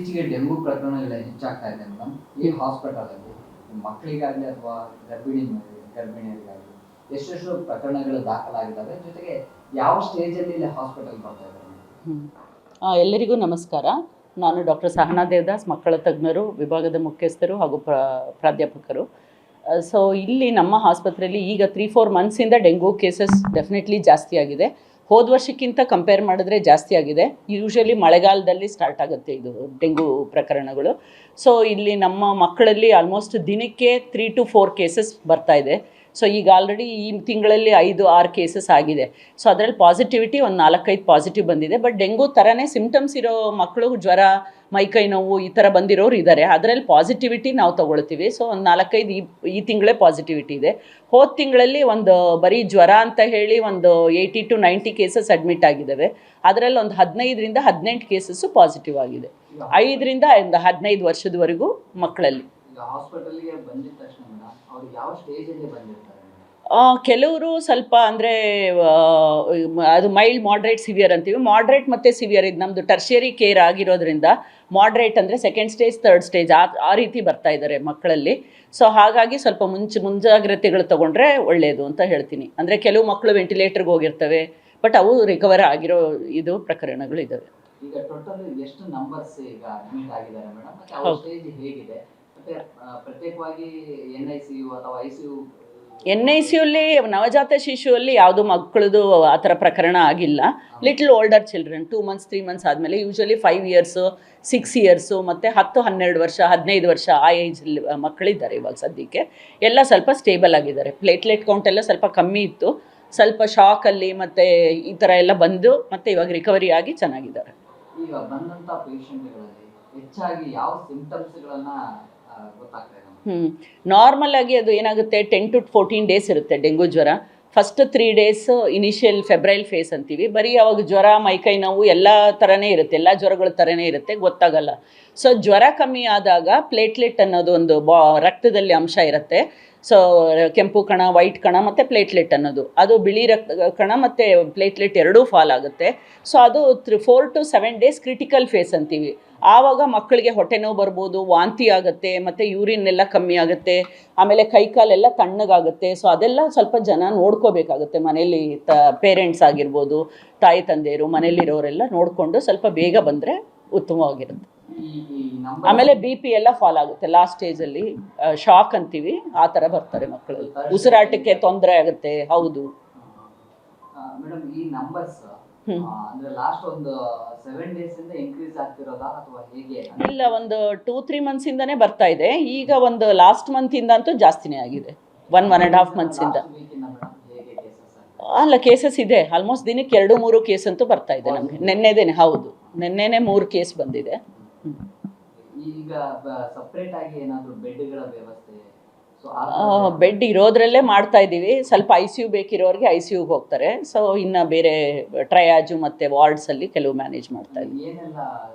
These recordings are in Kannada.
ಇತ್ತೀಚೆಗೆ ಡೆಂಗು ಪ್ರಕರಣಗಳು ಹೆಚ್ಚಾಗ್ತಾ ಇದೆ ಮೇಡಮ್. ಈ ಹಾಸ್ಪಿಟಲಲ್ಲಿ ಮಕ್ಕಳಿಗಾಗಲಿ ಅಥವಾ ಗರ್ಭಿಣಿಯರಿಗಾಗಲಿ ಎಷ್ಟೆಷ್ಟು ಪ್ರಕರಣಗಳು ದಾಖಲಾಗಿದ್ದಾವೆ, ಜೊತೆಗೆ ಯಾವ ಸ್ಟೇಜಲ್ಲಿ ಇಲ್ಲಿ ಹಾಸ್ಪಿಟಲ್ ಬರ್ತಾ ಇದ್ದಾರೆ? ಎಲ್ಲರಿಗೂ ನಮಸ್ಕಾರ. ನಾನು ಡಾಕ್ಟರ್ ಸಹನಾ ದೇವದಾಸ್, ಮಕ್ಕಳ ತಜ್ಞರು, ವಿಭಾಗದ ಮುಖ್ಯಸ್ಥರು ಹಾಗೂ ಪ್ರಾಧ್ಯಾಪಕರು. ಸೊ ಇಲ್ಲಿ ನಮ್ಮ ಆಸ್ಪತ್ರೆಯಲ್ಲಿ ಈಗ 3-4 ಮಂತ್ಸಿಂದ ಡೆಂಗು ಕೇಸಸ್ ಡೆಫಿನೆಟ್ಲಿ ಜಾಸ್ತಿ ಆಗಿದೆ. ಹೋದ ವರ್ಷಕ್ಕಿಂತ ಕಂಪೇರ್ ಮಾಡಿದ್ರೆ ಜಾಸ್ತಿ ಆಗಿದೆ. ಯೂಶಲಿ ಮಳೆಗಾಲದಲ್ಲಿ ಸ್ಟಾರ್ಟ್ ಆಗುತ್ತೆ ಇದು ಡೆಂಗು ಪ್ರಕರಣಗಳು. ಸೊ ಇಲ್ಲಿ ನಮ್ಮ ಮಕ್ಕಳಲ್ಲಿ ಆಲ್ಮೋಸ್ಟ್ ದಿನಕ್ಕೆ 3 to 4 ಕೇಸಸ್ ಬರ್ತಾ ಇದೆ. ಸೊ ಈಗ ಆಲ್ರೆಡಿ ಈ ತಿಂಗಳಲ್ಲಿ 5-6 ಕೇಸಸ್ ಆಗಿದೆ. ಸೊ ಅದರಲ್ಲಿ ಪಾಸಿಟಿವಿಟಿ ಒಂದು 4-5 ಪಾಸಿಟಿವ್ ಬಂದಿದೆ. ಬಟ್ ಡೆಂಗು ಥರನೇ ಸಿಮ್ಟಮ್ಸ್ ಇರೋ ಮಕ್ಕಳು, ಜ್ವರ, ಮೈಕೈ ನೋವು ಈ ಥರ ಬಂದಿರೋರು ಇದ್ದಾರೆ. ಅದರಲ್ಲಿ ಪಾಸಿಟಿವಿಟಿ ನಾವು ತೊಗೊಳ್ತೀವಿ. ಸೊ ಒಂದು 4-5 ಈ ತಿಂಗಳೇ ಪಾಸಿಟಿವಿಟಿ ಇದೆ. ಹೋದ ತಿಂಗಳಲ್ಲಿ ಒಂದು ಬರೀ ಜ್ವರ ಅಂತ ಹೇಳಿ ಒಂದು 80 to 90 ಕೇಸಸ್ ಅಡ್ಮಿಟ್ ಆಗಿದ್ದಾವೆ. ಅದರಲ್ಲಿ ಒಂದು 15ರಿಂದ 18 ಕೇಸಸ್ಸು ಪಾಸಿಟಿವ್ ಆಗಿದೆ. 5ರಿಂದ 15 ವರ್ಷದವರೆಗೂ ಮಕ್ಕಳಲ್ಲಿ. ಹಾಸ್ಪಿಟಲ್ಗೆ ಬಂದಿದ ತಕ್ಷಣ ಅವ್ರು ಯಾವ ಸ್ಟೇಜಲ್ಲಿ ಬಂದಿರ್ತಾರೆ? ಕೆಲವರು ಸ್ವಲ್ಪ ಅಂದರೆ ಅದು ಮೈಲ್ಡ್, ಮಾಡ್ರೇಟ್, ಸಿವಿಯರ್ ಅಂತೀವಿ. ಮಾಡ್ರೇಟ್ ಮತ್ತು ಸಿವಿಯರ್ ಇದು ನಮ್ಮದು ಟರ್ಷಿಯರಿ ಕೇರ್ ಆಗಿರೋದ್ರಿಂದ ಮಾಡ್ರೇಟ್ ಅಂದರೆ 2nd ಸ್ಟೇಜ್ 3rd ಸ್ಟೇಜ್ ಆ ರೀತಿ ಬರ್ತಾ ಇದ್ದಾರೆ ಮಕ್ಕಳಲ್ಲಿ. ಸೊ ಹಾಗಾಗಿ ಸ್ವಲ್ಪ ಮುಂಜಾಗ್ರತೆಗಳು ತೊಗೊಂಡ್ರೆ ಒಳ್ಳೆಯದು ಅಂತ ಹೇಳ್ತೀನಿ. ಅಂದರೆ ಕೆಲವು ಮಕ್ಕಳು ವೆಂಟಿಲೇಟರ್ಗೆ ಹೋಗಿರ್ತವೆ, ಬಟ್ ಅವು ರಿಕವರ್ ಆಗಿರೋ ಇದು ಪ್ರಕರಣಗಳು ಇದ್ದಾವೆ. ಈಗ ಟೋಟಲ್ ಎಷ್ಟು ನಂಬರ್ಸ್ ಈಗ ಅಡ್ಮಿಟ್ ಆಗಿದ್ದಾರೆ ಮೇಡಮ್? ಮತ್ತೆ ಅವ್ರ ಸ್ಟೇಜ್ ಹೇಗಿದೆ? ಮತ್ತೆ ಪ್ರತ್ಯೇಕವಾಗಿ NICU ಅಥವಾ ICU? NICUಲ್ಲಿ ನವಜಾತ ಶಿಶುವಲ್ಲಿ ಯಾವುದು ಮಕ್ಕಳದು ಆ ಥರ ಪ್ರಕರಣ ಆಗಿಲ್ಲ. Little older children 2 months 3 months ಆದಮೇಲೆ ಯೂಶಲಿ 5 years 6 years ಮತ್ತು 10-12 ವರ್ಷ 15 ವರ್ಷ ಆ ಏಜ್ ಮಕ್ಕಳಿದ್ದಾರೆ ಇವಾಗ ಸದ್ಯಕ್ಕೆ. ಎಲ್ಲ ಸ್ವಲ್ಪ ಸ್ಟೇಬಲ್ ಆಗಿದ್ದಾರೆ. ಪ್ಲೇಟ್ಲೆಟ್ ಕೌಂಟ್ ಎಲ್ಲ ಸ್ವಲ್ಪ ಕಮ್ಮಿ ಇತ್ತು, ಸ್ವಲ್ಪ ಶಾಕಲ್ಲಿ ಮತ್ತು ಈ ಥರ ಎಲ್ಲ ಬಂದು ಮತ್ತು ಇವಾಗ ರಿಕವರಿ ಆಗಿ ಚೆನ್ನಾಗಿದ್ದಾರೆ. ಈಗ ಬಂದಂಥ ಪೇಷಂಟ್ಗಳಲ್ಲಿ ಹೆಚ್ಚಾಗಿ ಯಾವ ಸಿಂಪ್ಟಮ್ಸ್ಗಳನ್ನು ಗೊತ್ತಾಗ್ತಾ ಇದೆ? ನಾರ್ಮಲ್ ಆಗಿ ಅದು ಏನಾಗುತ್ತೆ, 10 to 14 ಡೇಸ್ ಇರುತ್ತೆ ಡೆಂಗು ಜ್ವರ. First 3 days initial febrile phase ಅಂತೀವಿ. ಬರೀ ಅವಾಗ ಜ್ವರ, ಮೈಕೈ ನೋವು ಎಲ್ಲ ಥರನೇ ಇರುತ್ತೆ, ಎಲ್ಲ ಜ್ವರಗಳ ಥರನೇ ಇರುತ್ತೆ, ಗೊತ್ತಾಗಲ್ಲ. ಸೊ ಜ್ವರ ಕಮ್ಮಿ ಆದಾಗ ಪ್ಲೇಟ್ಲೆಟ್ ಅನ್ನೋದು ಒಂದು ರಕ್ತದಲ್ಲಿ ಅಂಶ ಇರುತ್ತೆ. ಸೊ ಕೆಂಪು ಕಣ, ವೈಟ್ ಕಣ ಮತ್ತು ಪ್ಲೇಟ್ಲೆಟ್ ಅನ್ನೋದು, ಅದು ಬಿಳಿ ರಕ್ತ ಕಣ ಮತ್ತು ಪ್ಲೇಟ್ಲೆಟ್ ಎರಡೂ ಫಾಲ್ ಆಗುತ್ತೆ. ಸೊ ಅದು 4 to 7 days ಕ್ರಿಟಿಕಲ್ ಫೇಸ್ ಅಂತೀವಿ. ಆವಾಗ ಮಕ್ಕಳಿಗೆ ಹೊಟ್ಟೆ ನೋವು ಬರ್ಬೋದು, ವಾಂತಿ ಆಗುತ್ತೆ, ಮತ್ತು ಯೂರಿನ್ ಎಲ್ಲ ಕಮ್ಮಿ ಆಗುತ್ತೆ, ಆಮೇಲೆ ಕೈಕಾಲೆಲ್ಲ ತಣ್ಣಗಾಗುತ್ತೆ. ಸೊ ಅದೆಲ್ಲ ಸ್ವಲ್ಪ ಜನ ನೋಡ್ಕೋಬೇಕಾಗುತ್ತೆ ಮನೇಲಿ. ಪೇರೆಂಟ್ಸ್ ಆಗಿರ್ಬೋದು, ತಾಯಿ ತಂದೆಯರು, ಮನೇಲಿರೋರೆಲ್ಲ ನೋಡಿಕೊಂಡು ಸ್ವಲ್ಪ ಬೇಗ ಬಂದರೆ ಉತ್ತಮವಾಗಿರುತ್ತೆ. ಆಮೇಲೆ BP ಎಲ್ಲ ಫಾಲ್ ಆಗುತ್ತೆ ಲಾಸ್ಟ್ ಸ್ಟೇಜಲ್ಲಿ. ಶಾಕ್ ಅಂತೀವಿ, ಆ ಥರ ಬರ್ತಾರೆ ಮಕ್ಕಳಲ್ಲಿ. ಉಸಿರಾಟಕ್ಕೆ ತೊಂದರೆ ಆಗುತ್ತೆ. ಹೌದು ಮೇಡಮ್. ಈ ನಂಬರ್ಸ್ ಅಂದ್ರೆ ಲಾಸ್ಟ್ ಒಂದು 7 days ಇಂದ ಇನ್ಕ್ರೀಸ್ ಆಗ್ತಿರೋದಾ ಅಥವಾ ಹೇಗೆ? ಇಲ್ಲ, ಒಂದು 2-3 months ಇಂದಾನೇ ಬರ್ತಾ ಇದೆ. ಈಗ ಒಂದು ಲಾಸ್ಟ್ ಮಂತ್ ಇಂದ ಅಂತೂ ಜಾಸ್ತಿನೇ ಆಗಿದೆ. 1-1.5 months ಇಂದ. ಅಲ್ಲ, ಕೇಸಸ್ ಇದೆ ಆಲ್ಮೋಸ್ಟ್ ದಿನಕ್ಕೆ 2-3 ಕೇಸ್ ಅಂತೂ ಬರ್ತಾ ಇದೆ ನಮಗೆ. ನೆನ್ನೆದೇನೆ, ಹೌದು, ನೆನ್ನೆನೇ 3 ಕೇಸ್ ಬಂದಿದೆ. ಈಗ ಸಪ್ರೇಟ್ ಆಗಿ ಏನಾದರೂ ಬೆಡ್ಗಳ ವ್ಯವಸ್ಥೆ? ಬೆಡ್ ಇರೋದ್ರಲ್ಲೇ ಮಾಡ್ತಾ ಇದ್ದೀವಿ. ಸ್ವಲ್ಪ ICU ಬೇಕಿರೋರಿಗೆ ICUಗೆ ಹೋಗ್ತಾರೆ. ಸೊ ಇನ್ನು ಬೇರೆ ಟ್ರಯಾಜು ಮತ್ತು ವಾರ್ಡ್ಸಲ್ಲಿ ಕೆಲವು ಮ್ಯಾನೇಜ್ ಮಾಡ್ತಾ ಇದ್ದೀವಿ. ಏನೆಲ್ಲ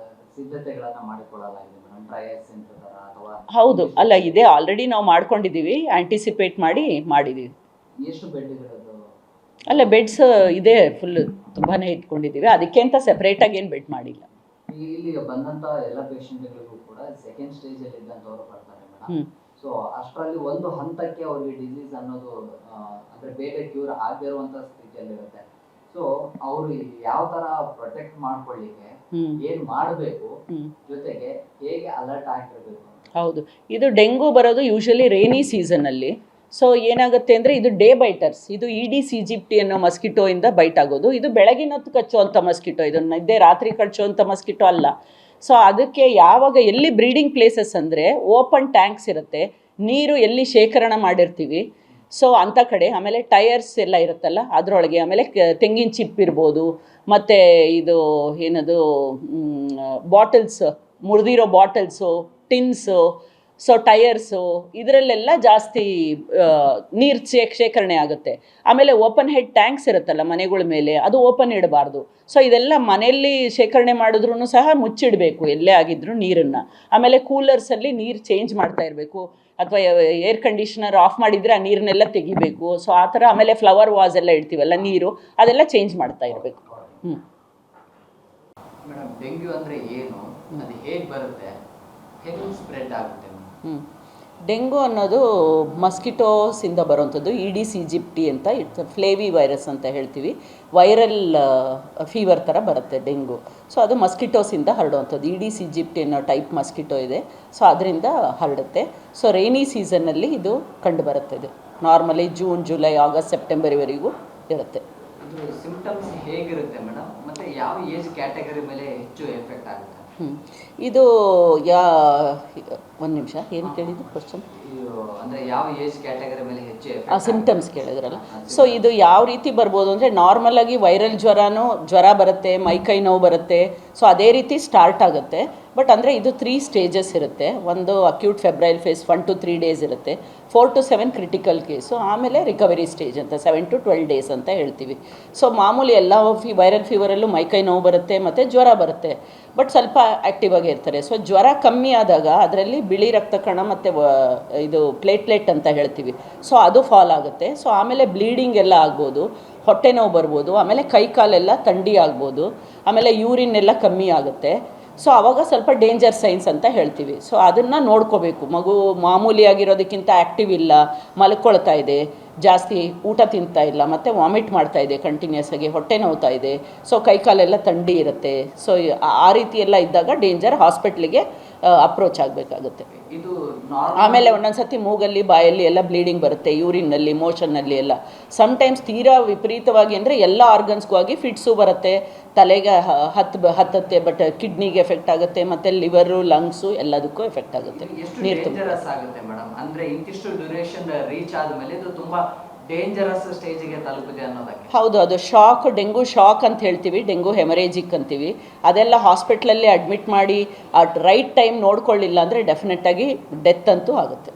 ಸಿದ್ಧತೆಗಳನ್ನು ಮಾಡಿಕೊಳ್ಳಲಾಗಿದೆ ಮೇಡಮ್? ಟ್ರಯಾಜ್ ಸೆಂಟರ್ ಅಥವಾ? ಹೌದು, ಅಲ್ಲ, ಇದೆ, ಆಲ್ರೆಡಿ ನಾವು ಮಾಡ್ಕೊಂಡಿದ್ದೀವಿ, ಆ್ಯಂಟಿಸಿಪೇಟ್ ಮಾಡಿದ್ದೀವಿ. ಎಷ್ಟು ಬೆಡ್ಗಳದು? ಅಲ್ಲ, ಬೆಡ್ಸ್ ಇದೆ, ಫುಲ್ ತುಂಬಾ ಇಟ್ಕೊಂಡಿದ್ದೀವಿ. ಅದಕ್ಕೆ ಅಂತ ಸೆಪ್ರೇಟಾಗಿ ಏನು ಬೆಡ್ ಮಾಡಿಲ್ಲ. ಇಲ್ಲಿಗೆ ಬಂದಂಥ ಎಲ್ಲ ಪೇಷಂಟ್ಗಳಿಗೂ ಕೂಡ 2nd ಸ್ಟೇಜಲ್ಲಿ ಇದ್ದಂಥವ್ರು ಬರ್ತಾರೆ ಮೇಡಮ್. ಸೊ ಅಷ್ಟರಲ್ಲಿ ಒಂದು ಹಂತಕ್ಕೆ ಅವ್ರಿಗೆ ಡಿಸೀಸ್ ಅನ್ನೋದು ಅಂದರೆ ಬೇಗ ಕ್ಯೂರ್ ಆಗದೇ ಇರುವಂಥ ಸ್ಥಿತಿಯಲ್ಲಿರುತ್ತೆ. ಸೊ ಅವರು ಯಾವ ಥರ ಪ್ರೊಟೆಕ್ಟ್ ಮಾಡ್ಕೊಳ್ಳಿಕ್ಕೆ ಏನು ಮಾಡಬೇಕು, ಜೊತೆಗೆ ಹೇಗೆ ಅಲರ್ಟ್ ಆಗಿರಬೇಕು? ಹೌದು, ಇದು ಡೆಂಗು ಬರೋದು ಯೂಶಲಿ ರೇನಿ ಸೀಸನಲ್ಲಿ. ಸೊ ಏನಾಗುತ್ತೆ ಅಂದರೆ ಇದು ಡೇ ಬೈಟರ್ಸ್. ಇದು EDS ಈಜಿಪ್ಟಿ ಅನ್ನೋ ಮಸ್ಕಿಟೋ ಇಂದ ಬೈಟ್ ಆಗೋದು. ಇದು ಬೆಳಗಿನ ಹೊತ್ತು ಕಚ್ಚುವಂಥ ಮಸ್ಕಿಟೋ, ಇದು ನಿದ್ದೆ ರಾತ್ರಿ ಕಚ್ಚುವಂಥ ಮಸ್ಕಿಟೋ ಅಲ್ಲ. ಸೊ ಅದಕ್ಕೆ ಯಾವಾಗ ಎಲ್ಲಿ ಬ್ರೀಡಿಂಗ್ ಪ್ಲೇಸಸ್ ಅಂದರೆ ಓಪನ್ ಟ್ಯಾಂಕ್ಸ್ ಇರುತ್ತೆ, ನೀರು ಎಲ್ಲಿ ಶೇಖರಣೆ ಮಾಡಿರ್ತೀವಿ, ಸೊ ಅಂಥ ಕಡೆ. ಆಮೇಲೆ ಟಯರ್ಸ್ ಎಲ್ಲ ಇರುತ್ತಲ್ಲ ಅದರೊಳಗೆ, ಆಮೇಲೆ ತೆಂಗಿನ ಚಿಪ್ ಇರ್ಬೋದು, ಮತ್ತು ಇದು ಏನದು ಬಾಟಲ್ಸ್, ಮುರಿದಿರೋ ಬಾಟಲ್ಸು, ಟಿನ್ಸು, ಸೊ ಟಯರ್ಸು, ಇದರಲ್ಲೆಲ್ಲ ಜಾಸ್ತಿ ನೀರು ಶೇಖರಣೆ ಆಗುತ್ತೆ. ಆಮೇಲೆ ಓಪನ್ ಹೆಡ್ ಟ್ಯಾಂಕ್ಸ್ ಇರುತ್ತಲ್ಲ ಮನೆಗಳ ಮೇಲೆ, ಅದು ಓಪನ್ ಇಡಬಾರ್ದು. ಸೊ ಇದೆಲ್ಲ ಮನೆಯಲ್ಲಿ ಶೇಖರಣೆ ಮಾಡಿದ್ರೂ ಸಹ ಮುಚ್ಚಿಡಬೇಕು ಎಲ್ಲೇ ಆಗಿದ್ರು ನೀರನ್ನು. ಆಮೇಲೆ ಕೂಲರ್ಸಲ್ಲಿ ನೀರು ಚೇಂಜ್ ಮಾಡ್ತಾ ಇರಬೇಕು, ಅಥವಾ ಏರ್ ಕಂಡೀಷ್ನರ್ ಆಫ್ ಮಾಡಿದರೆ ಆ ನೀರನ್ನೆಲ್ಲ ತೆಗಿಬೇಕು. ಸೊ ಆ ಥರ. ಆಮೇಲೆ ಫ್ಲವರ್ ವಾಸ್ ಎಲ್ಲ ಇಡ್ತೀವಲ್ಲ ನೀರು, ಅದೆಲ್ಲ ಚೇಂಜ್ ಮಾಡ್ತಾ ಇರಬೇಕು. ಮೇಡಮ್ ಡೆಂಗ್ಯೂ ಅಂದರೆ ಏನು, ಅದು ಹೇಗೆ ಬರುತ್ತೆ, ಹೇಗೆ ಸ್ಪ್ರೆಡ್ ಆಗುತ್ತೆ ಮೇಡಮ್? ಡೆಂಗು ಅನ್ನೋದು ಮಸ್ಕಿಟೋಸಿಂದ ಬರುವಂಥದ್ದು ಈಡಿಸ್ ಈಜಿಪ್ಟಿ ಅಂತ ಇಟ್ಸ್ ಫ್ಲೇವಿ ವೈರಸ್ ಅಂತ ಹೇಳ್ತೀವಿ. ವೈರಲ್ ಫೀವರ್ ಥರ ಬರುತ್ತೆ ಡೆಂಗು. ಸೊ ಅದು ಮಸ್ಕಿಟೋಸಿಂದ ಹರಡುವಂಥದ್ದು. ಈಡಿಸ್ ಈಜಿಪ್ಟಿ ಅನ್ನೋ ಟೈಪ್ ಮಸ್ಕಿಟೋ ಇದೆ, ಸೊ ಅದರಿಂದ ಹರಡುತ್ತೆ. ಸೊ ರೈನಿ ಸೀಸನ್ನಲ್ಲಿ ಇದು ಕಂಡುಬರುತ್ತೆ. ಇದು ನಾರ್ಮಲಿ ಜೂನ್, ಜುಲೈ, ಆಗಸ್ಟ್, ಸೆಪ್ಟೆಂಬರ್ವರೆಗೂ ಇರುತ್ತೆ. ಇದು ಸಿಂಪ್ಟಮ್ಸ್ ಹೇಗಿರುತ್ತೆ ಮೇಡಮ್, ಮತ್ತು ಯಾವ ಏಜ್ ಕ್ಯಾಟಗರಿ ಮೇಲೆ ಹೆಚ್ಚು ಎಫೆಕ್ಟ್ ಆಗುತ್ತೆ? ಇದು ಒಂದು ನಿಮಿಷ, ಏನು ಕೇಳಿದ್ದು ಕ್ವಶನ್? ಅಂದರೆ ಯಾವ ಏಜ್ ಕ್ಯಾಟಗರಿ ಮೇಲೆ ಹೆಚ್ಚು ಎಫೆಕ್ಟ್? ಸಿಂಪ್ಟಮ್ಸ್ ಕೇಳಿದ್ರಲ್ಲ. ಸೊ ಇದು ಯಾವ ರೀತಿ ಬರ್ಬೋದು ಅಂದರೆ ನಾರ್ಮಲಾಗಿ ವೈರಲ್ ಜ್ವರ ಬರುತ್ತೆ, ಮೈಕೈ ನೋವು ಬರುತ್ತೆ. ಸೊ ಅದೇ ರೀತಿ ಸ್ಟಾರ್ಟ್ ಆಗುತ್ತೆ. ಬಟ್ ಅಂದರೆ ಇದು 3 ಸ್ಟೇಜಸ್ ಇರುತ್ತೆ. ಒಂದು acute febrile phase 1 to 3 days ಇರುತ್ತೆ, 4 to 7 ಕ್ರಿಟಿಕಲ್ ಕೇಸು, ಆಮೇಲೆ ರಿಕವರಿ ಸ್ಟೇಜ್ ಅಂತ 7 to 12 ಡೇಸ್ ಅಂತ ಹೇಳ್ತೀವಿ. ಸೊ ಮಾಮೂಲಿ ಎಲ್ಲ ವೈರಲ್ ಫೀವರಲ್ಲೂ ಮೈಕೈ ನೋವು ಬರುತ್ತೆ ಮತ್ತು ಜ್ವರ ಬರುತ್ತೆ, ಬಟ್ ಸ್ವಲ್ಪ ಆ್ಯಕ್ಟಿವ್ ಆಗಿ ಇರ್ತಾರೆ. ಸೊ ಜ್ವರ ಕಮ್ಮಿ ಆದಾಗ ಅದರಲ್ಲಿ ಬಿಳಿ ರಕ್ತ ಕಣ ಮತ್ತು ಇದು ಪ್ಲೇಟ್ಲೆಟ್ ಅಂತ ಹೇಳ್ತೀವಿ, ಸೊ ಅದು ಫಾಲ್ ಆಗುತ್ತೆ. ಸೊ ಆಮೇಲೆ ಬ್ಲೀಡಿಂಗ್ ಎಲ್ಲ ಆಗ್ಬೋದು, ಹೊಟ್ಟೆ ನೋವು ಬರ್ಬೋದು, ಆಮೇಲೆ ಕೈ ಕಾಲೆಲ್ಲ ಥಂಡಿ ಆಗ್ಬೋದು, ಆಮೇಲೆ ಯೂರಿನ್ ಎಲ್ಲ ಕಮ್ಮಿ ಆಗುತ್ತೆ. ಸೊ ಆವಾಗ ಸ್ವಲ್ಪ ಡೇಂಜರ್ ಸೈನ್ಸ್ ಅಂತ ಹೇಳ್ತೀವಿ. ಸೊ ಅದನ್ನು ನೋಡ್ಕೋಬೇಕು. ಮಗು ಮಾಮೂಲಿಯಾಗಿರೋದಕ್ಕಿಂತ ಆ್ಯಕ್ಟಿವ್ ಇಲ್ಲ, ಮಲ್ಕೊಳ್ತಾ ಇದೆ, ಜಾಸ್ತಿ ಊಟ ತಿಂತಾ ಇಲ್ಲ, ಮತ್ತು ವಾಮಿಟ್ ಮಾಡ್ತಾ ಇದೆ ಕಂಟಿನ್ಯೂಸ್ ಆಗಿ, ಹೊಟ್ಟೆ ನೋವ್ತಾ ಇದೆ, ಸೊ ಕೈಕಾಲೆಲ್ಲ ಥಂಡಿ ಇರುತ್ತೆ. ಸೊ ಆ ರೀತಿ ಎಲ್ಲ ಇದ್ದಾಗ ಡೇಂಜರ್, ಹಾಸ್ಪಿಟ್ಲಿಗೆ ಅಪ್ರೋಚ್ ಆಗಬೇಕಾಗುತ್ತೆ. ಇದು ಆಮೇಲೆ ಒಂದೊಂದು ಸತಿ ಮೂಗಲ್ಲಿ, ಬಾಯಲ್ಲಿ ಎಲ್ಲ ಬ್ಲೀಡಿಂಗ್ ಬರುತ್ತೆ, ಯೂರಿನ್ನಲ್ಲಿ, ಮೋಷನ್ನಲ್ಲಿ ಎಲ್ಲ. ಸಮ್ಟೈಮ್ಸ್ ತೀರಾ ವಿಪರೀತವಾಗಿ ಅಂದರೆ ಎಲ್ಲ ಆರ್ಗನ್ಸ್ಗೂ ಆಗಿ ಫಿಟ್ಸು ಬರುತ್ತೆ, ತಲೆಗೆ ಹತ್ತತ್ತೆ, ಬಟ್ ಕಿಡ್ನಿಗೆ ಎಫೆಕ್ಟ್ ಆಗುತ್ತೆ, ಮತ್ತು ಲಿವರು, ಲಂಗ್ಸು ಎಲ್ಲದಕ್ಕೂ ಎಫೆಕ್ಟ್ ಆಗುತ್ತೆ. ನೀರು ಡೇಂಜರಸ್ ಆಗುತ್ತೆ ಮೇಡಮ್, ಅಂದರೆ ಇಂತಿಷ್ಟು ಡ್ಯೂರೇಷನ್ ರೀಚ್ ಆದಮೇಲೆ ಇದು ತುಂಬ ಡೇಂಜರಸ್ ಸ್ಟೇಜಿಗೆ ತಲುಪಿದೆ ಅನ್ನೋದಕ್ಕೆ? ಹೌದು, ಅದು ಶಾಕ್, ಡೆಂಗು ಶಾಕ್ ಅಂತ ಹೇಳ್ತೀವಿ, ಡೆಂಗು ಹೆಮರೇಜಿಕ್ ಅಂತೀವಿ. ಅದೆಲ್ಲ ಹಾಸ್ಪಿಟ್ಲಲ್ಲಿ ಅಡ್ಮಿಟ್ ಮಾಡಿ ರೈಟ್ ಟೈಮ್ ನೋಡ್ಕೊಳ್ಳಿಲ್ಲ ಅಂದರೆ ಡೆಫಿನೆಟ್ಟಾಗಿ ಡೆತ್ ಅಂತೂ ಆಗುತ್ತೆ.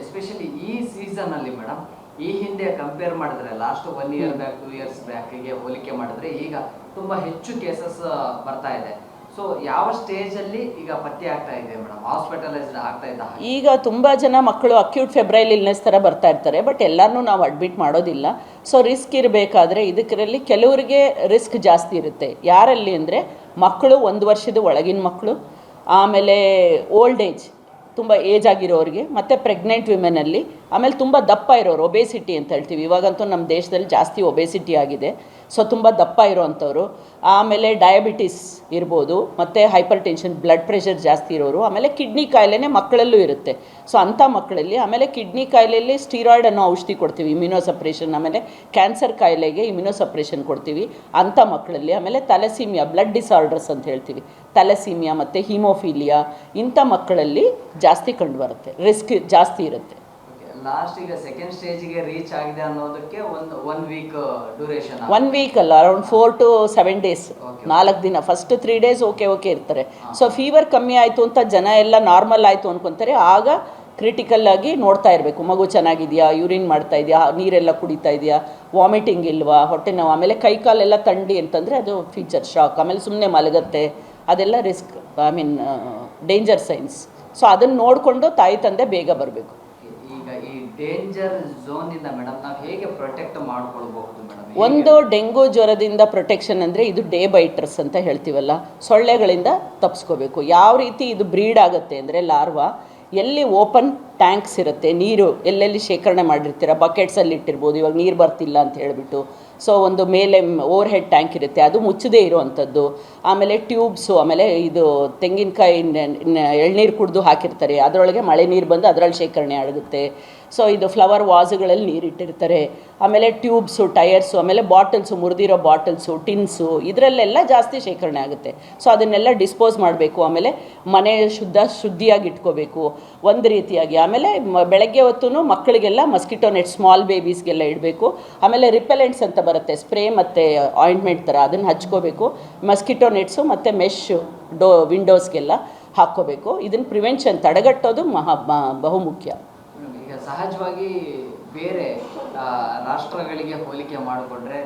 ಎಸ್ಪೆಷಲಿ ಈ ಸೀಸನಲ್ಲಿ ಮೇಡಮ್, ಈ ಹಿಂದೆ ಕಂಪೇರ್ ಮಾಡಿದ್ರೆ ಲಾಸ್ಟ್ 1 year ಬ್ಯಾಕ್, 2 years ಬ್ಯಾಕಿಗೆ ಹೋಲಿಕೆ ಮಾಡಿದ್ರೆ ಈಗ ತುಂಬ ಹೆಚ್ಚು ಕೇಸಸ್ ಬರ್ತಾ ಇದೆ. ಸೊ ಯಾವ ಸ್ಟೇಜಲ್ಲಿ ಈಗ ಪತ್ತೆ ಆಗ್ತಾ ಇದೆ ಮೇಡಮ್, ಹಾಸ್ಪಿಟಲೈಸ್ಡ್ ಆಗ್ತಾ ಇದ್ದ? ಈಗ ತುಂಬ ಜನ ಮಕ್ಕಳು ಅಕ್ಯೂಟ್ ಫೆಬ್ರೈಲ್ ಇಲ್ನೆಸ್ ಥರ ಬರ್ತಾ ಇರ್ತಾರೆ, ಬಟ್ ಎಲ್ಲರನ್ನೂ ನಾವು ಅಡ್ಮಿಟ್ ಮಾಡೋದಿಲ್ಲ. ಸೊ ರಿಸ್ಕ್ ಇರಬೇಕಾದ್ರೆ ಇದರಲ್ಲಿ ಕೆಲವರಿಗೆ ರಿಸ್ಕ್ ಜಾಸ್ತಿ ಇರುತ್ತೆ. ಯಾರಲ್ಲಿ ಅಂದರೆ ಮಕ್ಕಳು, 1 ವರ್ಷದ ಒಳಗಿನ ಮಕ್ಕಳು, ಆಮೇಲೆ ಓಲ್ಡ್ ಏಜ್, ತುಂಬ ಏಜ್ ಆಗಿರೋರಿಗೆ, ಮತ್ತು ಪ್ರೆಗ್ನೆಂಟ್ ವಿಮೆನಲ್ಲಿ, ಆಮೇಲೆ ತುಂಬ ದಪ್ಪ ಇರೋರು, ಒಬೇಸಿಟಿ ಅಂತ ಹೇಳ್ತೀವಿ. ಇವಾಗಂತೂ ನಮ್ಮ ದೇಶದಲ್ಲಿ ಜಾಸ್ತಿ ಒಬೇಸಿಟಿ ಆಗಿದೆ, ಸೊ ತುಂಬ ದಪ್ಪ ಇರೋವಂಥವ್ರು, ಆಮೇಲೆ ಡಯಾಬಿಟಿಸ್ ಇರ್ಬೋದು, ಮತ್ತು ಹೈಪರ್ ಟೆನ್ಷನ್, ಬ್ಲಡ್ ಪ್ರೆಷರ್ ಜಾಸ್ತಿ ಇರೋರು, ಆಮೇಲೆ ಕಿಡ್ನಿ ಕಾಯಿಲೆನೇ ಮಕ್ಕಳಲ್ಲೂ ಇರುತ್ತೆ. ಸೊ ಅಂಥ ಮಕ್ಕಳಲ್ಲಿ, ಆಮೇಲೆ ಕಿಡ್ನಿ ಕಾಯಿಲೆಯಲ್ಲಿ ಸ್ಟೀರಾಯ್ಡ್ ಅನ್ನೋ ಔಷಧಿ ಕೊಡ್ತೀವಿ, ಇಮ್ಯುನೋಸಪ್ರೇಷನ್, ಆಮೇಲೆ ಕ್ಯಾನ್ಸರ್ ಕಾಯಿಲೆಗೆ ಇಮ್ಯುನೋಸಪ್ರೇಷನ್ ಕೊಡ್ತೀವಿ ಅಂಥ ಮಕ್ಕಳಲ್ಲಿ. ಆಮೇಲೆ ಥಲಸೀಮಿಯಾ, ಬ್ಲಡ್ ಡಿಸಾರ್ಡರ್ಸ್ ಅಂತ ಹೇಳ್ತೀವಿ, ಥಲಸೀಮಿಯಾ ಮತ್ತು ಹೀಮೋಫೀಲಿಯಾ, ಇಂಥ ಮಕ್ಕಳಲ್ಲಿ ಜಾಸ್ತಿ ಕಂಡುಬರುತ್ತೆ, ರಿಸ್ಕ್ ಜಾಸ್ತಿ ಇರುತ್ತೆ. ಲಾಸ್ಟ್ ಈಗ ಸೆಕೆಂಡ್ ಸ್ಟೇಜಿಗೆ ರೀಚ್ ಆಗಿದೆ ಅನ್ನೋದಕ್ಕೆ ಒನ್ ವೀಕ್ ಡ್ಯೂರೇಷನ್? 1 week ಅಲ್ಲ, ಅರೌಂಡ್ 4 to 7 days, 4 ದಿನ. ಫಸ್ಟ್ 3 days ಓಕೆ ಇರ್ತಾರೆ. ಸೊ ಫೀವರ್ ಕಮ್ಮಿ ಆಯಿತು ಅಂತ ಜನ ಎಲ್ಲ ನಾರ್ಮಲ್ ಆಯಿತು ಅನ್ಕೊತಾರೆ. ಆಗ ಕ್ರಿಟಿಕಲ್ ಆಗಿ ನೋಡ್ತಾ ಇರಬೇಕು, ಮಗು ಚೆನ್ನಾಗಿದೆಯಾ, ಯೂರಿನ್ ಮಾಡ್ತಾ ಇದೆಯಾ, ನೀರೆಲ್ಲ ಕುಡಿತಾ ಇದೆಯಾ, ವಾಮಿಟಿಂಗ್ ಇಲ್ವಾ, ಹೊಟ್ಟೆ ನೋವು, ಆಮೇಲೆ ಕೈಕಾಲೆಲ್ಲ ಥಂಡಿ ಅಂತಂದರೆ ಅದು ಫೀಚರ್ ಶಾಕ್, ಆಮೇಲೆ ಸುಮ್ಮನೆ ಮಲಗುತ್ತೆ, ಅದೆಲ್ಲ risk, I mean danger science. So ಅದನ್ನು ನೋಡಿಕೊಂಡು ತಾಯಿ ತಂದೆ ಬೇಗ ಬರಬೇಕು. ಈಗ ಈ ಡೇಂಜರ್ ಝೋನಿಂದ ಮೇಡಮ್ ನಾವು ಹೇಗೆ ಪ್ರೊಟೆಕ್ಟ್ ಮಾಡ್ಕೊಳ್ಬಹುದು ಮೇಡಮ್? ಒಂದು, ಡೆಂಗು ಜ್ವರದಿಂದ ಪ್ರೊಟೆಕ್ಷನ್ ಅಂದರೆ ಇದು ಡೇ ಬೈಟರ್ಸ್ ಅಂತ ಹೇಳ್ತೀವಲ್ಲ, ಸೊಳ್ಳೆಗಳಿಂದ ತಪ್ಪಿಸ್ಕೋಬೇಕು. ಯಾವ ರೀತಿ ಇದು ಬ್ರೀಡ್ ಆಗುತ್ತೆ ಅಂದರೆ ಲಾರ್ವಾ, ಎಲ್ಲಿ ಓಪನ್ ಟ್ಯಾಂಕ್ಸ್ ಇರುತ್ತೆ, ನೀರು ಎಲ್ಲೆಲ್ಲಿ ಶೇಖರಣೆ ಮಾಡಿರ್ತೀರ, ಬಕೆಟ್ಸಲ್ಲಿ ಇಟ್ಟಿರ್ಬೋದು, ಇವಾಗ ನೀರು ಬರ್ತಿಲ್ಲ ಅಂತ ಹೇಳಿಬಿಟ್ಟು. ಸೊ ಒಂದು ಮೇಲೆ ಓವರ್ ಹೆಡ್ ಟ್ಯಾಂಕ್ ಇರುತ್ತೆ, ಅದು ಮುಚ್ಚದೇ ಇರುವಂಥದ್ದು. ಆಮೇಲೆ ಟ್ಯೂಬ್ಸು, ಆಮೇಲೆ ಇದು ತೆಂಗಿನಕಾಯಿ ಎಳ್ನೀರು ಕುಡಿದು ಹಾಕಿರ್ತಾರೆ, ಅದರೊಳಗೆ ಮಳೆ ನೀರು ಬಂದು ಅದರಲ್ಲಿ ಶೇಖರಣೆ ಆಗುತ್ತೆ. ಸೊ ಇದು ಫ್ಲವರ್ ವಾಸ್ಗಳಲ್ಲಿ ನೀರಿಟ್ಟಿರ್ತಾರೆ. ಆಮೇಲೆ ಟ್ಯೂಬ್ಸು, ಟಯರ್ಸು, ಆಮೇಲೆ ಬಾಟಲ್ಸು, ಮುರಿದಿರೋ ಬಾಟಲ್ಸು, ಟಿನ್ಸು, ಇದರಲ್ಲೆಲ್ಲ ಜಾಸ್ತಿ ಶೇಖರಣೆ ಆಗುತ್ತೆ. ಸೊ ಅದನ್ನೆಲ್ಲ ಡಿಸ್ಪೋಸ್ ಮಾಡಬೇಕು. ಆಮೇಲೆ ಮನೆ ಶುದ್ಧಿಯಾಗಿ ಇಟ್ಕೋಬೇಕು ಒಂದು ರೀತಿಯಾಗಿ. ಆಮೇಲೆ ಬೆಳಗ್ಗೆ ಹೊತ್ತು ಮಕ್ಕಳಿಗೆಲ್ಲ ಮಸ್ಕಿಟೋ ನೆಟ್, ಸ್ಮಾಲ್ ಬೇಬೀಸ್ಗೆಲ್ಲ ಇಡಬೇಕು. ಆಮೇಲೆ ರಿಪೆಲೆಂಟ್ಸ್ ಅಂತ ಬರುತ್ತೆ, ಸ್ಪ್ರೇ ಮತ್ತು ಆಯಿಂಟ್ಮೆಂಟ್ ಥರ, ಅದನ್ನು ಹಚ್ಕೋಬೇಕು. ಮಸ್ಕಿಟೋ ನೆಟ್ಸು ಮತ್ತು ಮೆಶ್ ವಿಂಡೋಸ್ಗೆಲ್ಲ ಹಾಕ್ಕೋಬೇಕು. ಇದನ್ನು ಪ್ರಿವೆನ್ಷನ್, ತಡೆಗಟ್ಟೋದು ಬಹುಮುಖ್ಯ. ಈಗ ಸಹಜವಾಗಿ ಬೇರೆ ರಾಷ್ಟ್ರಗಳಿಗೆ ಹೋಲಿಕೆ ಮಾಡಿಕೊಂಡ್ರೆ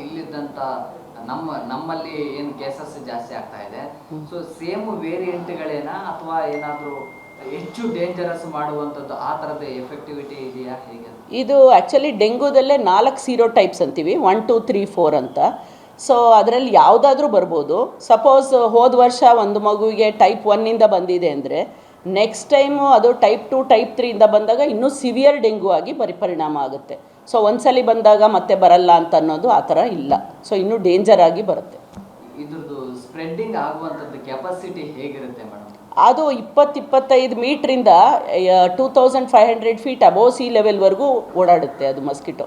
ಇಲ್ಲಿದ್ದಂಥ ನಮ್ಮಲ್ಲಿ ಏನು ಕೇಸಸ್ ಜಾಸ್ತಿ ಆಗ್ತಾ ಇದೆ, ಸೊ ಸೇಮ್ ವೇರಿಯಂಟ್ಗಳೇನಾ ಅಥವಾ ಏನಾದರೂ ಹೆಚ್ಚು ಡೇಂಜರಸ್ ಮಾಡುವಂಥದ್ದು ಆ ಥರದ ಎಫೆಕ್ಟಿವಿಟಿ ಇದೆಯಾ, ಹೇಗೆ? ಇದು ಆ್ಯಕ್ಚುಲಿ ಡೆಂಗೂದಲ್ಲೇ 4 ಸೀರೋ ಟೈಪ್ಸ್ ಅಂತೀವಿ, 1, 2, 3, 4 ಅಂತ. ಸೊ ಅದರಲ್ಲಿ ಯಾವುದಾದ್ರೂ ಬರ್ಬೋದು. ಸಪೋಸ್ ಹೋದ ವರ್ಷ ಒಂದು ಮಗುವಿಗೆ ಟೈಪ್ 1 ಬಂದಿದೆ ಅಂದರೆ ನೆಕ್ಸ್ಟ್ ಟೈಮು ಅದು ಟೈಪ್ 2 ಟೈಪ್ 3 ಬಂದಾಗ ಇನ್ನೂ ಸಿವಿಯರ್ ಡೆಂಗು ಆಗಿ ಪರಿಣಾಮ ಆಗುತ್ತೆ. ಸೊ ಒಂದ್ಸಲಿ ಬಂದಾಗ ಮತ್ತೆ ಬರಲ್ಲ ಅಂತ ಅನ್ನೋದು ಆ ಥರ ಇಲ್ಲ. ಸೊ ಇನ್ನೂ ಡೇಂಜರ್ ಆಗಿ ಬರುತ್ತೆ. ಇದ್ರದ್ದು ಸ್ಪ್ರೆಡ್ಡಿಂಗ್ ಆಗುವಂಥದ್ದು ಕೆಪಾಸಿಟಿ ಹೇಗಿರುತ್ತೆ ಮೇಡಮ್? ಅದು 20-25 ಮೀಟ್ರಿಂದ 2500 ಫೀಟ್ ಅಬೋವ್ ಸಿ ಲೆವೆಲ್ವರೆಗೂ ಓಡಾಡುತ್ತೆ ಅದು ಮಸ್ಕಿಟೋ.